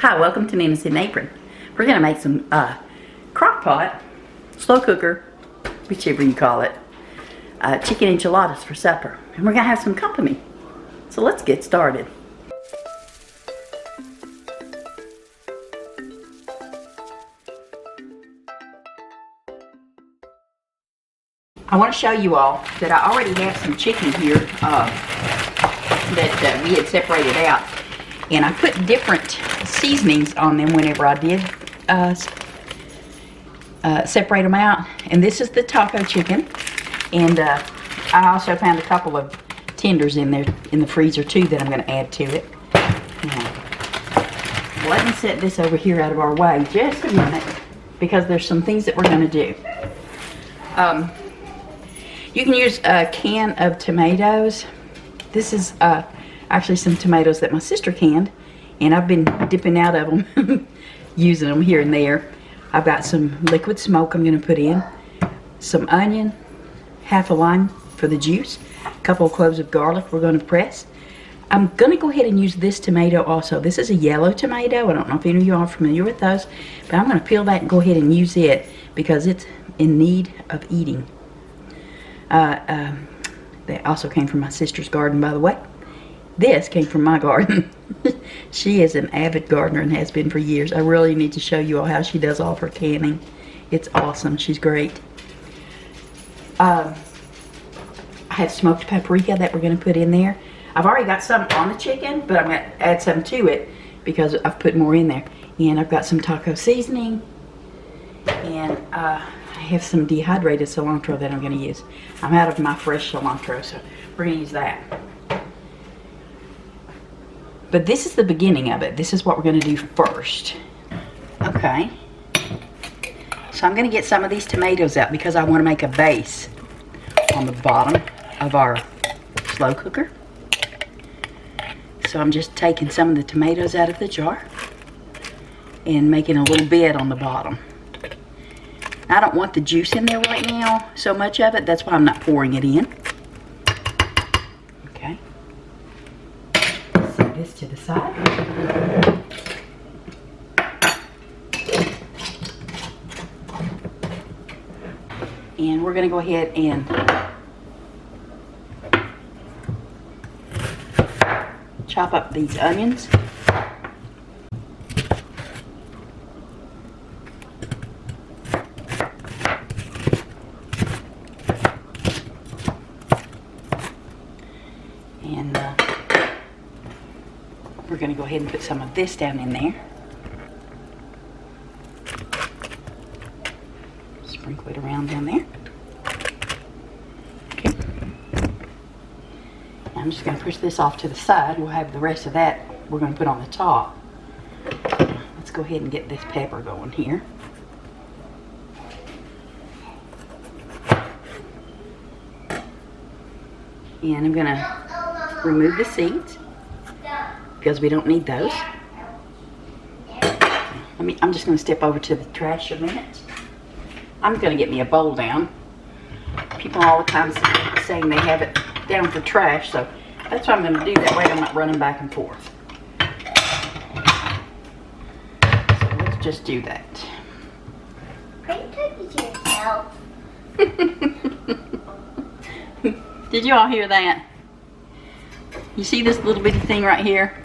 Hi, welcome to Nina's in Apron. We're going to make some crock pot, slow cooker, whichever you call it, chicken enchiladas for supper. And we're going to have some company. So let's get started. I want to show you all that I already have some chicken here that we had separated out. And I put different seasonings on them whenever I did separate them out. And this is the taco chicken. And I also found a couple of tenders in there in the freezer too that I'm going to add to it. Now, let me set this over here out of our way just a minute, because there's some things that we're going to do. You can use a can of tomatoes. This is actually some tomatoes that my sister canned, and I've been dipping out of them, using them here and there. I've got some liquid smoke I'm going to put in, some onion, half a lime for the juice, a couple of cloves of garlic we're going to press. I'm going to go ahead and use this tomato also. This is a yellow tomato. I don't know if any of you are familiar with those, but I'm going to peel that and go ahead and use it because it's in need of eating. That also came from my sister's garden, by the way. This came from my garden. She is an avid gardener and has been for years. I really need to show you all how she does all of her canning. It's awesome. She's great. I have smoked paprika that we're going to put in there. I've already got some on the chicken, but I'm going to add some to it because I've put more in there. And I've got some taco seasoning. And I have some dehydrated cilantro that I'm going to use. I'm out of my fresh cilantro, so we're going to use that. But this is the beginning of it. This is what we're going to do first. Okay. So I'm going to get some of these tomatoes out because I want to make a base on the bottom of our slow cooker. So I'm just taking some of the tomatoes out of the jar and making a little bed on the bottom. I don't want the juice in there right now, so much of it. That's why I'm not pouring it in. Okay. Set this to the side. And we're going to go ahead and chop up these onions. And we're going to go ahead and put some of this down in there. Sprinkle it around down there. Okay. I'm just going to push this off to the side. We'll have the rest of that we're going to put on the top. Let's go ahead and get this pepper going here. And I'm going to remove the seeds because we don't need those. I'm just going to step over to the trash a minute. I'm going to get me a bowl down. People all the time saying they have it down for trash, so that's what I'm going to do. That way I'm not running back and forth. So let's just do that. Are you talking to yourself? Did you all hear that? You see this little bitty thing right here?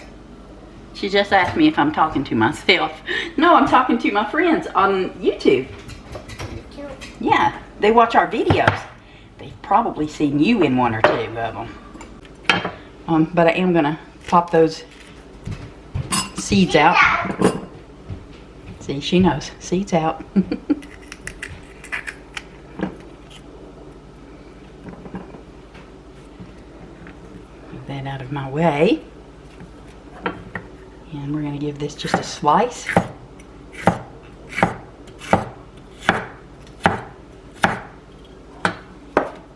She just asked me if I'm talking to myself. No, I'm talking to my friends on YouTube. Yeah, they watch our videos. They've probably seen you in one or two of them. But I am going to pop those seeds out. See, she knows. Seeds out. Move that out of my way. And we're going to give this just a slice.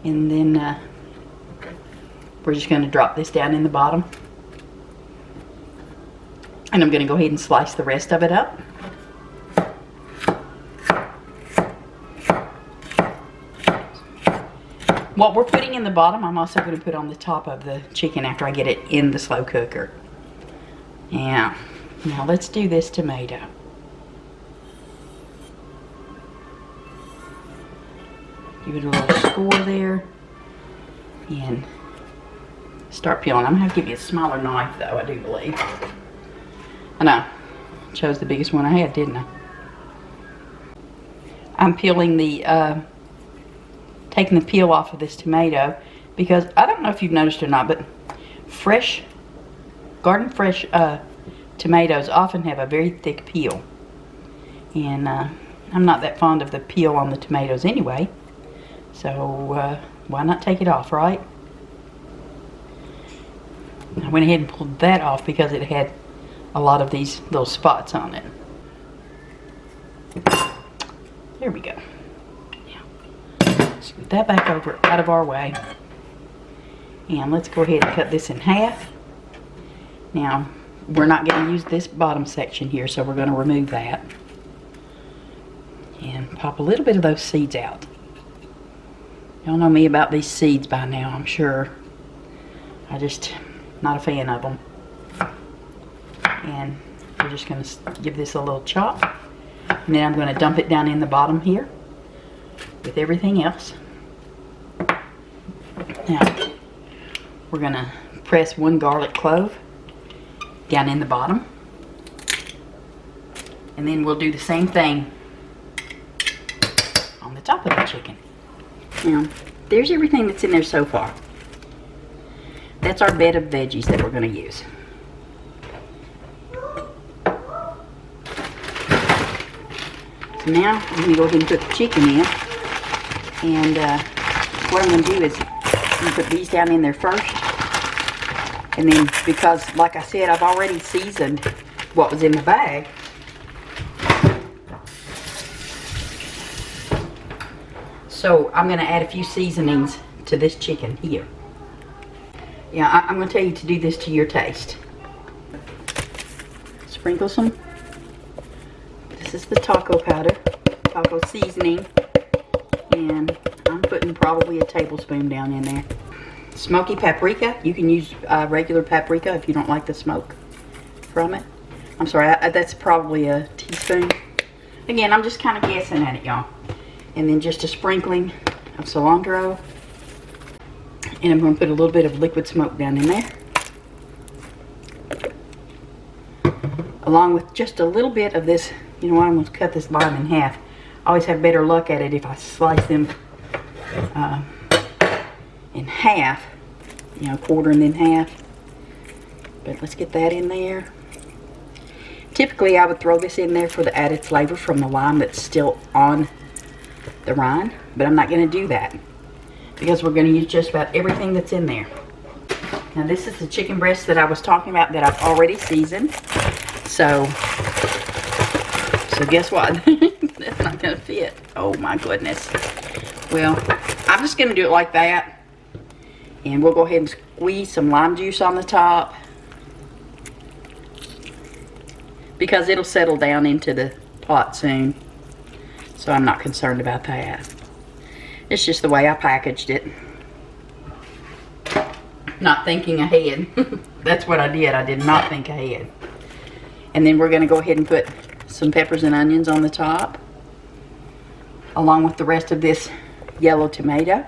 And then we're just going to drop this down in the bottom. And I'm going to go ahead and slice the rest of it up. What we're putting in the bottom, I'm also going to put on the top of the chicken after I get it in the slow cooker. Yeah. Now let's do this tomato. Give it a little score there. And start peeling. I'm going to have to give you a smaller knife though, I do believe. I know. Chose the biggest one I had, didn't I? I'm peeling the, taking the peel off of this tomato because I don't know if you've noticed or not, but fresh, garden fresh tomatoes often have a very thick peel. And I'm not that fond of the peel on the tomatoes anyway. So why not take it off, right? I went ahead and pulled that off because it had a lot of these little spots on it. There we go. Yeah. Scoot that back over out of our way. And let's go ahead and cut this in half. Now, we're not going to use this bottom section here, so we're going to remove that. And pop a little bit of those seeds out. Y'all know me about these seeds by now, I'm sure. I just not a fan of them. And we're just going to give this a little chop. And then I'm going to dump it down in the bottom here with everything else. Now, we're going to press one garlic clove down in the bottom. And then we'll do the same thing on the top of the chicken. Now, there's everything that's in there so far. That's our bed of veggies that we're going to use. So now, I'm going to go ahead and put the chicken in. And what I'm going to do is I'm going to put these down in there first. And then, because, like I said, I've already seasoned what was in the bag. So I'm going to add a few seasonings to this chicken here. Yeah, I'm going to tell you to do this to your taste. Sprinkle some. This is the taco powder, taco seasoning. And I'm putting probably a tablespoon down in there. Smoky paprika. You can use regular paprika if you don't like the smoke from it. I'm sorry, that's probably a teaspoon. Again, I'm just kind of guessing at it, y'all. And then just a sprinkling of cilantro. And I'm going to put a little bit of liquid smoke down in there. Along with just a little bit of this, you know what, I'm going to cut this lime in half. I always have better luck at it if I slice them in half. You know, quarter and then half. But let's get that in there. Typically I would throw this in there for the added flavor from the lime that's still on the rind, but I'm not going to do that because we're going to use just about everything that's in there. Now this is the chicken breast that I was talking about that I've already seasoned. So guess what? That's not going to fit. Oh my goodness. Well, I'm just going to do it like that. And we'll go ahead and squeeze some lime juice on the top. Because it'll settle down into the pot soon. So I'm not concerned about that. It's just the way I packaged it. Not thinking ahead. That's what I did. I did not think ahead. And then we're going to go ahead and put some peppers and onions on the top. Along with the rest of this yellow tomato.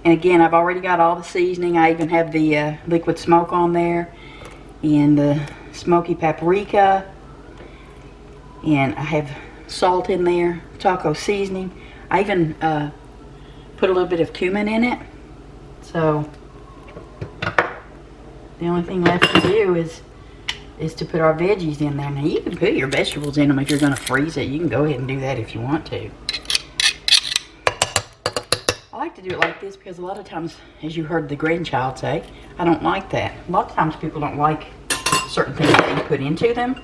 And again, I've already got all the seasoning. I even have the liquid smoke on there. And the smoky paprika. And I have salt in there, taco seasoning. I even put a little bit of cumin in it. So the only thing left to do is to put our veggies in there. Now you can put your vegetables in them if you're going to freeze it. You can go ahead and do that if you want to. I like to do it like this because a lot of times, as you heard the grandchild say, I don't like that. A lot of times people don't like certain things that you put into them.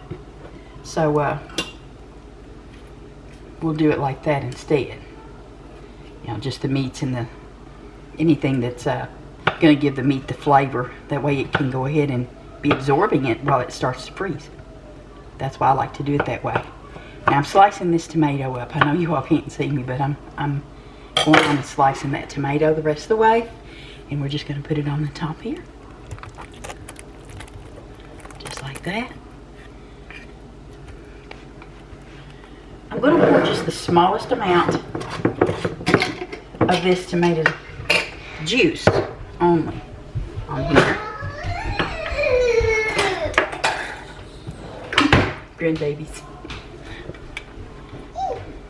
So we'll do it like that instead. You know, just the meats and the anything that's going to give the meat the flavor. That way it can go ahead and be absorbing it while it starts to freeze. That's why I like to do it that way. Now I'm slicing this tomato up. I know you all can't see me, but I'm going on and slicing that tomato the rest of the way. And we're just going to put it on the top here. Just like that. I'm going to pour just the smallest amount of this tomato juice only on here. Grandbabies.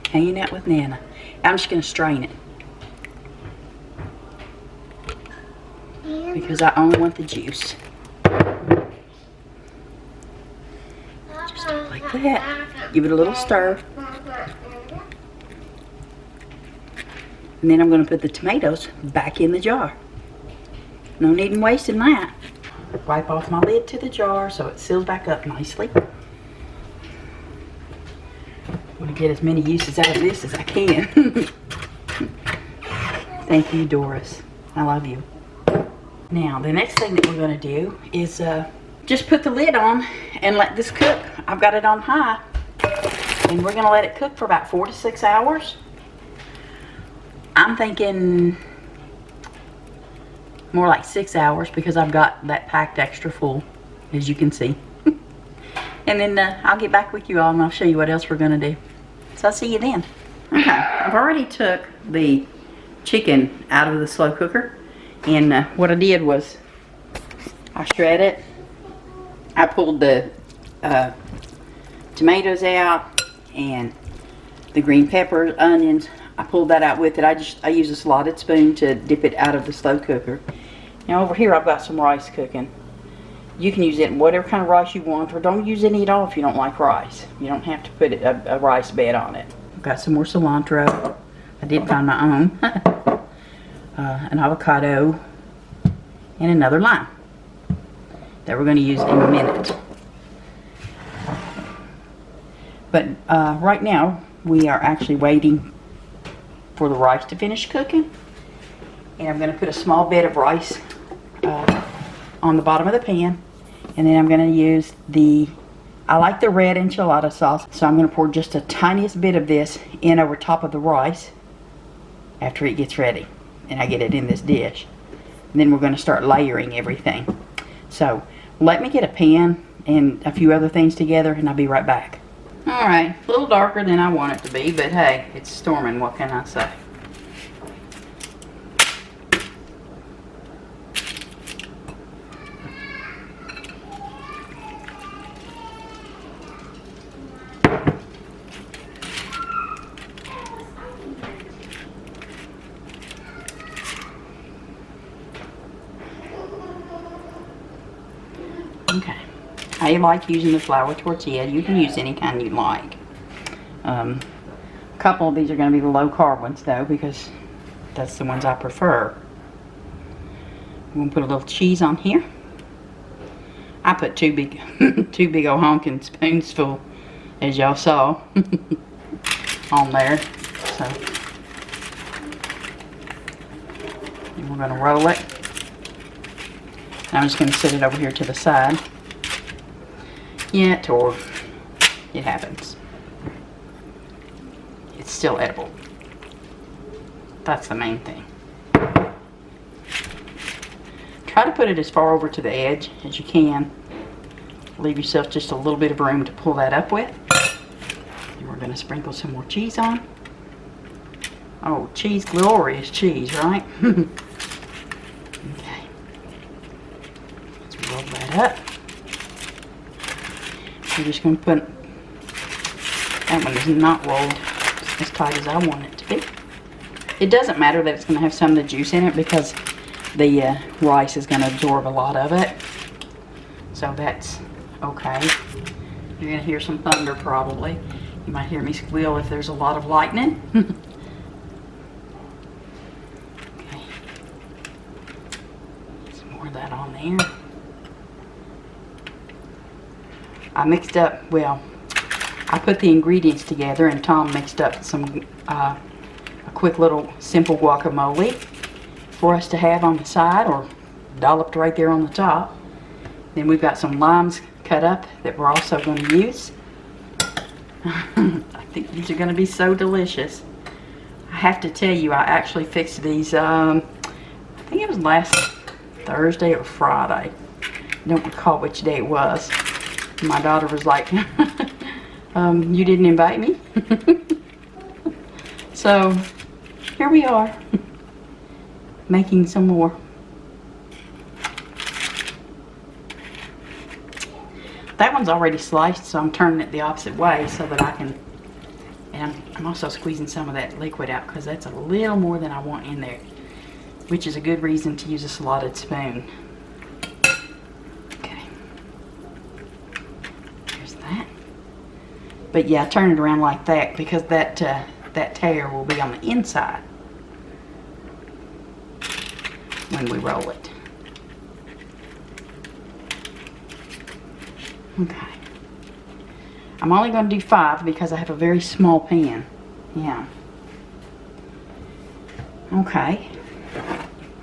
Hanging out with Nana. I'm just going to strain it. Because I only want the juice. Just like that. Give it a little stir. And then I'm going to put the tomatoes back in the jar. No need in wasting that. Wipe off my lid to the jar so it seals back up nicely. I'm going to get as many uses out of this as I can. Thank you, Doris. I love you. Now, the next thing that we're going to do is just put the lid on and let this cook. I've got it on high. And we're going to let it cook for about 4 to 6 hours. I'm thinking more like 6 hours because I've got that packed extra full, as you can see. And then I'll get back with you all and I'll show you what else we're going to do. So I'll see you then. Okay, I've already took the chicken out of the slow cooker. And what I did was I shredded it. I pulled the tomatoes out and the green peppers, onions. I pulled that out with it. I use a slotted spoon to dip it out of the slow cooker. Now over here I've got some rice cooking. You can use it in whatever kind of rice you want, or don't use any at all if you don't like rice. You don't have to put a rice bed on it. I've got some more cilantro. I did find my own. An avocado, and another lime that we're going to use in a minute. But right now we are actually waiting for the rice to finish cooking, and I'm going to put a small bit of rice on the bottom of the pan, and then I'm going to use I like the red enchilada sauce, so I'm going to pour just a tiniest bit of this in over top of the rice after it gets ready and I get it in this dish. And then we're going to start layering everything. So let me get a pan and a few other things together and I'll be right back. Alright, a little darker than I want it to be, but hey, it's storming, what can I say? Okay, I like using the flour tortilla. You can use any kind you like. A couple of these are going to be the low carb ones though, because that's the ones I prefer. I'm going to put a little cheese on here. I put two big old honking spoons full, as y'all saw, on there. So, and we're going to roll it. I'm just going to set it over here to the side. Yeah, it tore. It happens. It's still edible. That's the main thing. Try to put it as far over to the edge as you can. Leave yourself just a little bit of room to pull that up with. And we're going to sprinkle some more cheese on. Oh, cheese, glorious cheese, right? Okay. Roll that up. We're just going to put, that one is not rolled as tight as I want it to be. It doesn't matter that it's going to have some of the juice in it because the rice is going to absorb a lot of it. So that's okay. You're going to hear some thunder probably. You might hear me squeal if there's a lot of lightning. Okay. Some more of that on there. I mixed up, well, I put the ingredients together and Tom mixed up some, a quick little simple guacamole for us to have on the side or dolloped right there on the top. Then we've got some limes cut up that we're also going to use. I think these are going to be so delicious. I have to tell you, I actually fixed these, I think it was last Thursday or Friday. I don't recall which day it was. My daughter was like, you didn't invite me? So here we are, making some more. That one's already sliced, so I'm turning it the opposite way so that I can, and I'm also squeezing some of that liquid out because that's a little more than I want in there, which is a good reason to use a slotted spoon. Okay, there's that. But yeah, turn it around like that because that tear will be on the inside when we roll it. Okay. I'm only going to do 5 because I have a very small pan. Yeah. Okay.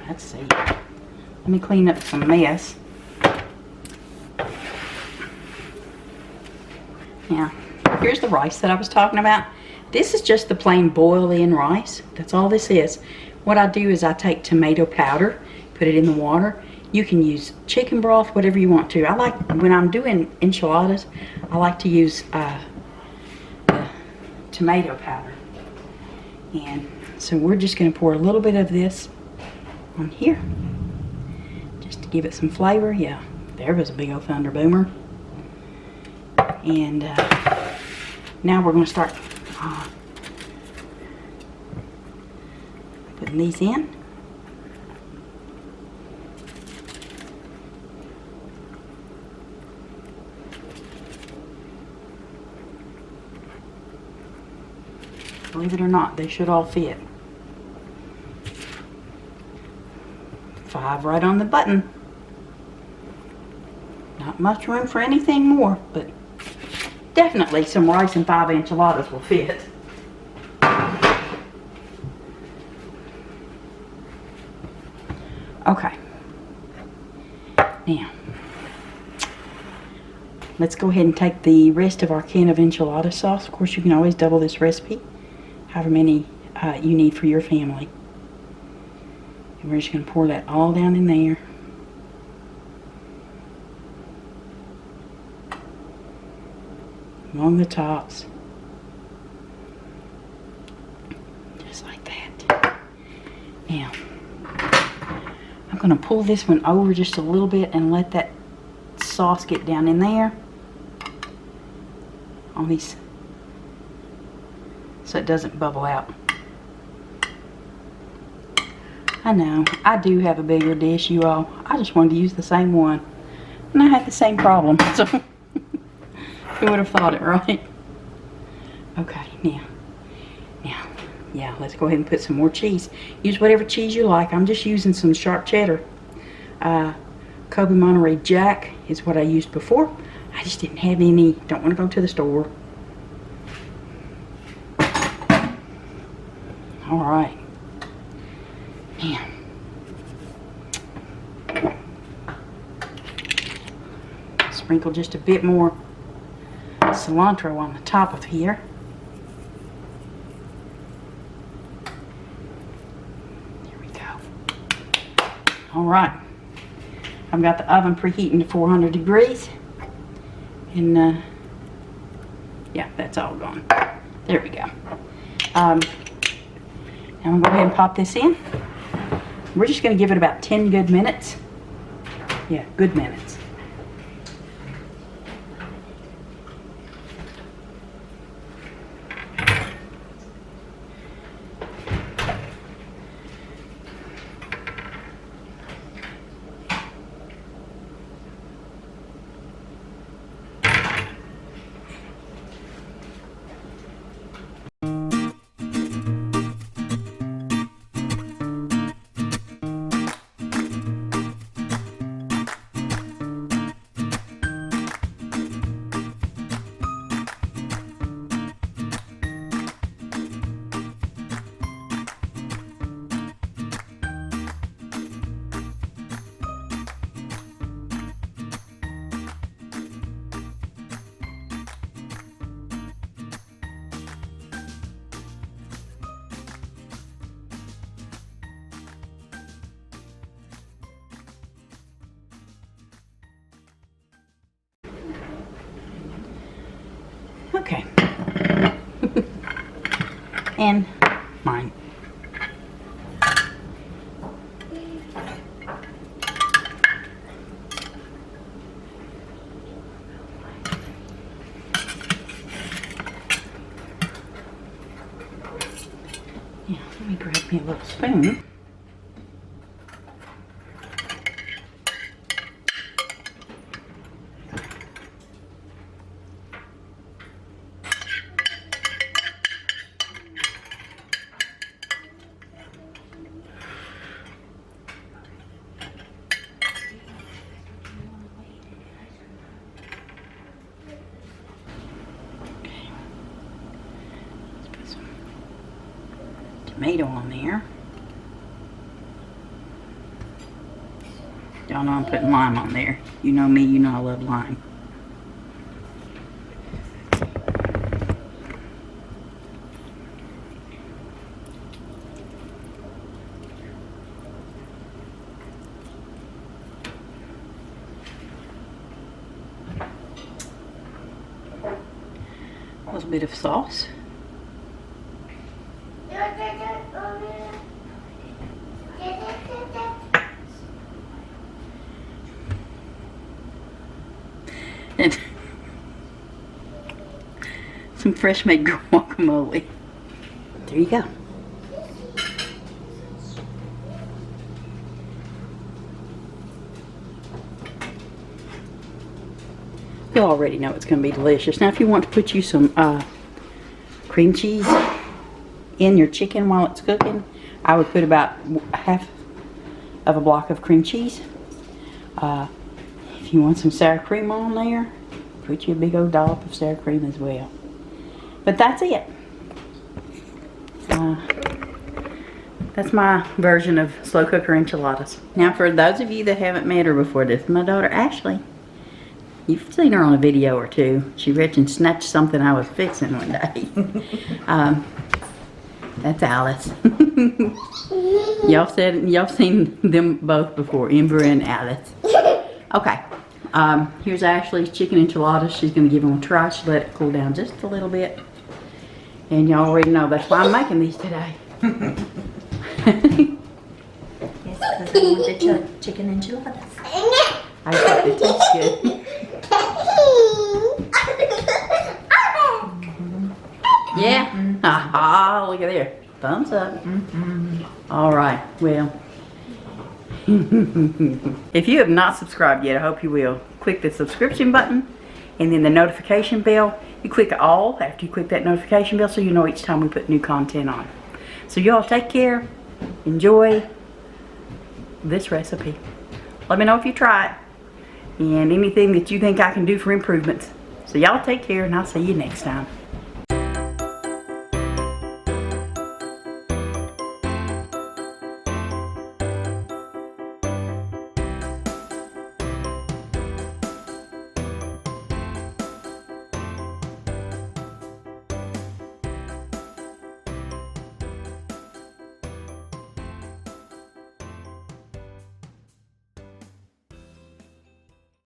Let's see. Let me clean up some mess. Yeah. Here's the rice that I was talking about. This is just the plain boil-in rice. That's all this is. What I do is I take tomato powder, put it in the water. You can use chicken broth, whatever you want to. I like, when I'm doing enchiladas, I like to use tomato powder. And so we're just going to pour a little bit of this on here, just to give it some flavor. Yeah, there was a big old thunder boomer. And now we're going to start putting these in. Believe it or not, they should all fit. 5 right on the button. Not much room for anything more, but definitely some rice and 5 enchiladas will fit. Okay. Now, let's go ahead and take the rest of our can of enchilada sauce. Of course, you can always double this recipe, however many you need for your family. And we're just going to pour that all down in there. Along the tops. Just like that. Now, I'm going to pull this one over just a little bit and let that sauce get down in there. On these, so it doesn't bubble out. I know, I do have a bigger dish, you all. I just wanted to use the same one. And I had the same problem, so who would have thought it, right? Okay, now, yeah, let's go ahead and put some more cheese. Use whatever cheese you like. I'm just using some sharp cheddar. Kobe Monterey Jack is what I used before. I just didn't have any. Don't want to go to the store. All right. Now, sprinkle just a bit more cilantro on the top of here. There we go. All right. I've got the oven preheating to 400 degrees. And yeah, that's all gone. There we go. Now I'm going to go ahead and pop this in. We're just going to give it about 10 good minutes. Yeah, good minutes. Okay. and mine. Yeah, let me grab me a little spoon. Tomato on there. Y'all know I'm putting lime on there. You know me, you know I love lime. A little bit of sauce. And some fresh made guacamole. There you go. You already know it's going to be delicious. Now if you want to put you some cream cheese in your chicken while it's cooking, I would put about half of a block of cream cheese. If you want some sour cream on there, put you a big old dollop of sour cream as well. But that's it. That's my version of slow cooker enchiladas. Now for those of you that haven't met her before, this is my daughter Ashley. You've seen her on a video or two. She reached and snatched something I was fixing one day. That's Alice. Y'all seen them both before, Ember and Alice. Okay. Here's Ashley's chicken enchiladas. She's going to give them a try. She let it cool down just a little bit. And y'all already know that's why I'm making these today. Yes, because I want the chicken enchiladas. I thought they taste good. Yeah. Aha, look at there. Thumbs up. All right. Well, if you have not subscribed yet, I hope you will. Click the subscription button and then the notification bell. You click all after you click that notification bell so you know each time we put new content on. So y'all take care. Enjoy this recipe. Let me know if you try it and anything that you think I can do for improvements. So y'all take care and I'll see you next time.